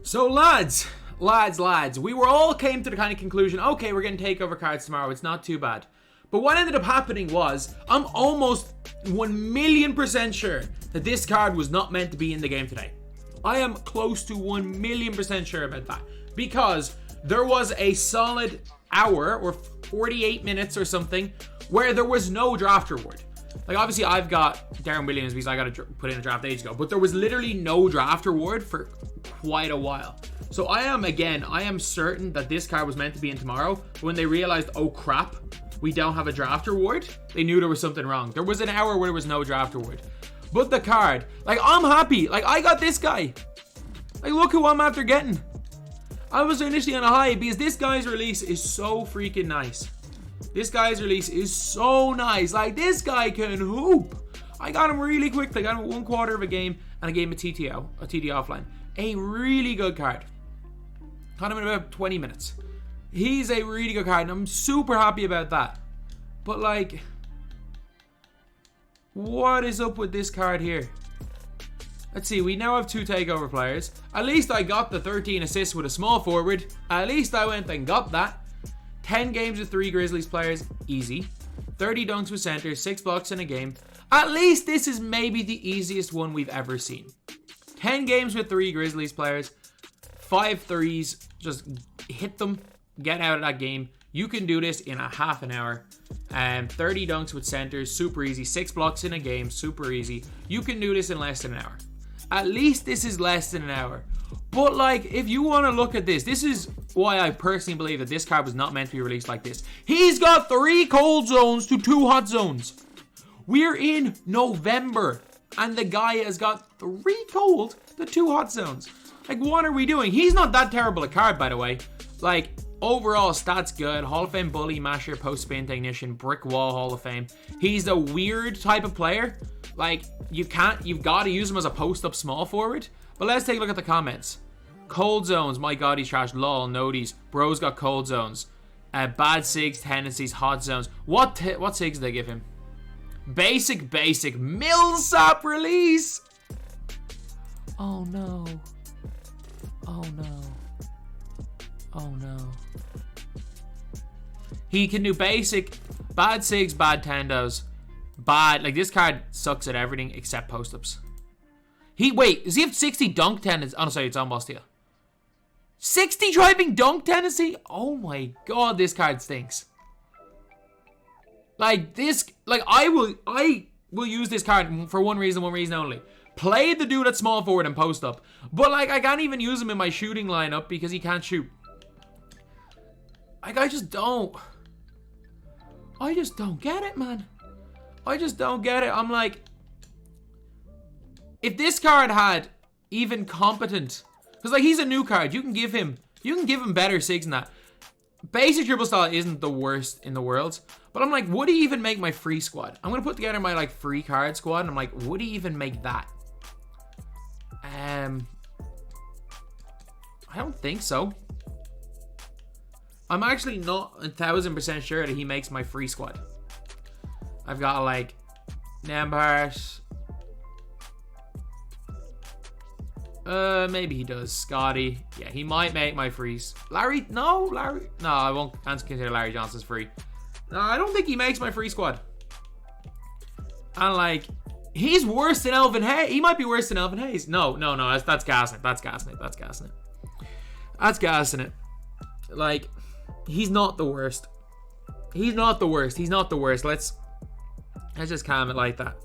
So lads, we were all came to the kind of conclusion, okay, we're getting takeover cards tomorrow, it's not too bad. But what ended up happening was, I'm almost 1,000,000% sure that this card was not meant to be in the game today. I am close to 1,000,000% sure about that. Because there was a solid hour or 48 minutes or something where there was no draft reward. Like, obviously, I've got Darren Williams because I got to put in a draft ages ago. But there was literally no draft reward for quite a while. So I am certain that this card was meant to be in tomorrow. But when they realized, oh crap, we don't have a draft reward, they knew there was something wrong. There was an hour where there was no draft reward. But the card, like, I'm happy. Like, I got this guy. Like, look who I'm after getting. I was initially on a high because this guy's release is so freaking nice. This guy's release is so nice. Like, this guy can hoop. I got him really quickly. I got him 1/4 of a game and a game of TTO, a TD offline. A really good card. Got him in about 20 minutes. He's a really good card and I'm super happy about that. But, like, what is up with this card here? Let's see, we now have 2 takeover players. At least I got the 13 assists with a small forward. At least I went and got that. 10 games with 3 Grizzlies players, easy. 30 dunks with centers, 6 blocks in a game. At least this is maybe the easiest one we've ever seen. 10 games with 3 Grizzlies players, 5 threes, just hit them, get out of that game. You can do this in a half an hour. 30 dunks with centers, super easy. 6 blocks in a game, super easy. You can do this in less than an hour. At least this is less than an hour. But, like, if you want to look at this, this is why I personally believe that this card was not meant to be released like this. He's got 3 cold zones to 2 hot zones. We're in November, and the guy has got 3 cold to 2 hot zones. Like, what are we doing? He's not that terrible a card, by the way. Like, overall stats good. Hall of Fame bully, masher, post spin technician, brick wall Hall of Fame. He's a weird type of player. Like, you've got to use him as a post-up small forward. But let's take a look at the comments. Cold zones, my god, he's trash. Lol, noties. Bro's got cold zones. Bad sigs, tendencies, hot zones. What sigs did they give him? Basic. Millsap release. Oh no. Oh no. Oh no. He can do basic, bad sigs, bad tendos. Bad, like, this card sucks at everything except post-ups. Does he have 60 dunk tendency? Oh, no, sorry, it's on ball steal. 60 driving dunk tendency? Oh my god, this card stinks. Like, I will use this card for one reason only. Play the dude at small forward and post up. But, like, I can't even use him in my shooting lineup because he can't shoot. Like, I just don't get it, man. I just don't get it. I'm like, if this card had even competent, because, like, he's a new card, you can give him better sigs than that. Basic dribble style isn't the worst in the world, but I'm like, would he even make my free squad? I'm gonna put together my, like, free card squad, and I'm like, would he even make that? I don't think so. I'm actually not 1,000% sure that he makes my free squad. I've got, like, Nembhard. Maybe he does. Scotty. Yeah, he might make my freeze. Larry. No, I won't consider Larry Johnson's free. No, I don't think he makes my free squad. And, like, he's worse than Elvin Hayes. He might be worse than Elvin Hayes. No. That's gassing it. That's gassing it. Like, he's not the worst. Let's just calm it like that.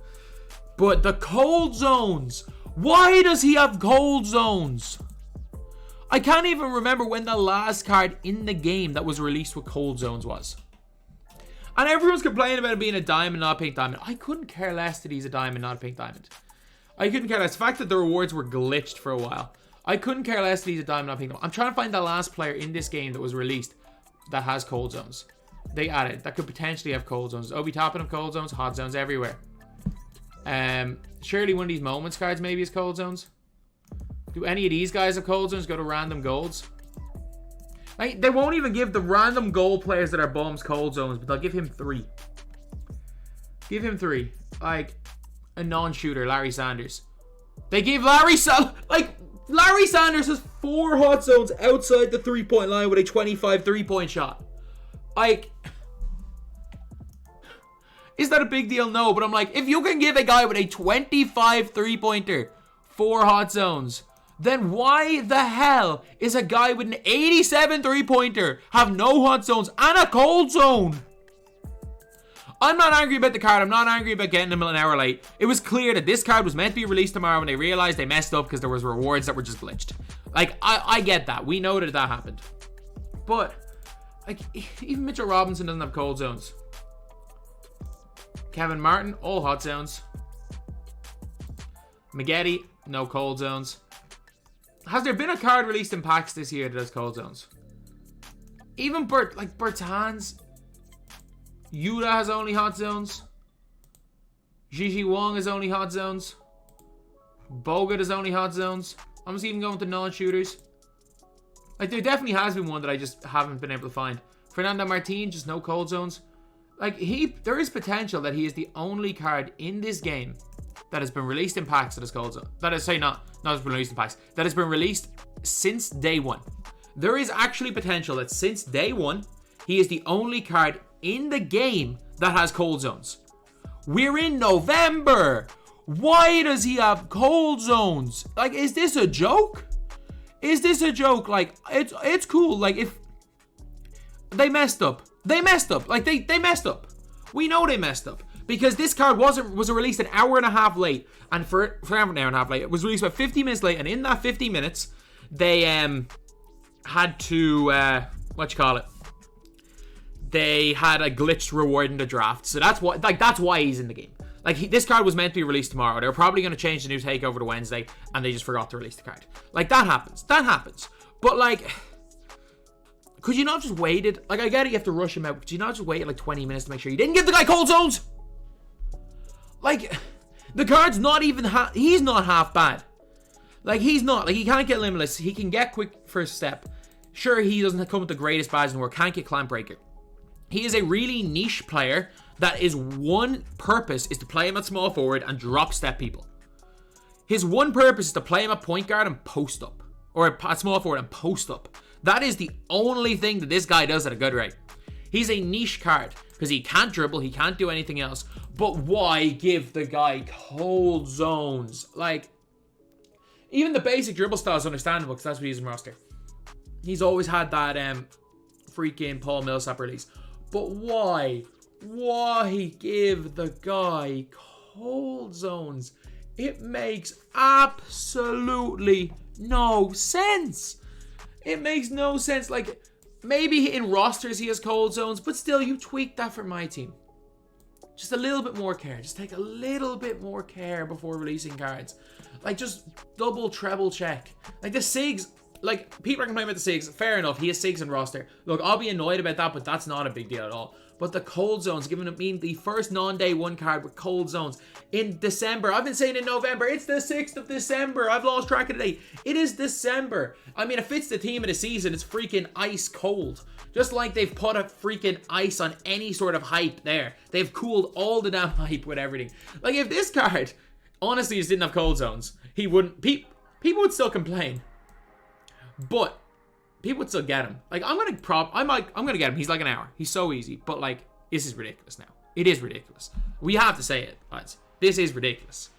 But the cold zones. Why does he have cold zones? I can't even remember when the last card in the game that was released with cold zones was. And everyone's complaining about it being a diamond, not a pink diamond. I couldn't care less that he's a diamond, not a pink diamond. I couldn't care less. The fact that the rewards were glitched for a while. I couldn't care less that he's a diamond, not a pink diamond. I'm trying to find the last player in this game that was released that has cold zones. They added that could potentially have cold zones. Obi Toppin of cold zones, hot zones everywhere. Surely one of these moments cards maybe is cold zones. Do any of these guys have cold zones? Go to random golds. Like, they won't even give the random goal players that are bums cold zones, but they'll give him 3. Give him 3. Like, a non-shooter, Larry Sanders. They gave Larry Sanders has 4 hot zones outside the 3-point line with a 25 3-point shot. Like, is that a big deal? No, but I'm like, if you can give a guy with a 25 3-pointer 4 hot zones, then why the hell is a guy with an 87 3-pointer have no hot zones and a cold zone? I'm not angry about the card. I'm not angry about getting them an hour late. It was clear that this card was meant to be released tomorrow when they realized they messed up because there was rewards that were just glitched. Like, I get that. We know that happened. But, like, even Mitchell Robinson doesn't have cold zones. Kevin Martin, all hot zones. Maggette, no cold zones. Has there been a card released in packs this year that has cold zones? Even Bertans, Yuta has only hot zones. Gigi Wong has only hot zones. Bogut has only hot zones. I'm just even going to non-shooters. Like, there definitely has been one that I just haven't been able to find. Fernando Martin, just no cold zones. Like, there is potential that he is the only card in this game that has been released in packs that is cold zone. That is, sorry, not has been released in packs. That has been released since day one. There is actually potential that since day one, he is the only card in the game that has cold zones. We're in November. Why does he have cold zones? Like, is this a joke? Is this a joke? Like, it's cool. Like, if they messed up. They messed up. Like, they messed up. We know they messed up. Because this card was released an hour and a half late. And for an hour and a half late, it was released about 50 minutes late. And in that 50 minutes, they had to, they had a glitched reward in the draft. So that's why he's in the game. Like, this card was meant to be released tomorrow. They were probably going to change the new takeover to Wednesday, and they just forgot to release the card. Like, that happens. That happens. But, like, could you not just wait it? Like, I get it, you have to rush him out. Could you not just wait like 20 minutes to make sure you didn't give the guy cold zones? Like, the card's not even he's not half bad. Like, he's not. Like, he can't get limitless. He can get quick first step. Sure, he doesn't come with the greatest badge in the world. Can't get clamp breaker. He is a really niche player that his one purpose is to play him at small forward and drop step people. His one purpose is to play him at point guard and post up. Or at small forward and post up. That is the only thing that this guy does at a good rate. He's a niche card because he can't dribble, he can't do anything else. But why give the guy cold zones? Like, even the basic dribble style is understandable because that's what he's in roster. He's always had that freaking Paul Millsap release. But why? Why give the guy cold zones? It makes absolutely no sense. It makes no sense. Like, maybe in rosters he has cold zones, but still, you tweak that for my team. Just a little bit more care. Just take a little bit more care before releasing cards. Like, just double, treble check. Like, the SIGs, like, people are complaining about the SIGs. Fair enough, he has SIGs in roster. Look, I'll be annoyed about that, but that's not a big deal at all. But the cold zones, giving it mean the first non-day one card with cold zones in December. I've been saying in November. It's the 6th of December. I've lost track of the date. It is December. I mean, if it's the team of the season, it's freaking ice cold. Just like they've put a freaking ice on any sort of hype there. They've cooled all the damn hype with everything. Like, if this card honestly just didn't have cold zones, he wouldn't. People would still complain. But people would still get him. Like, I'm gonna get him. He's like an hour. He's so easy. But, like, this is ridiculous now. It is ridiculous. We have to say it, lads. This is ridiculous.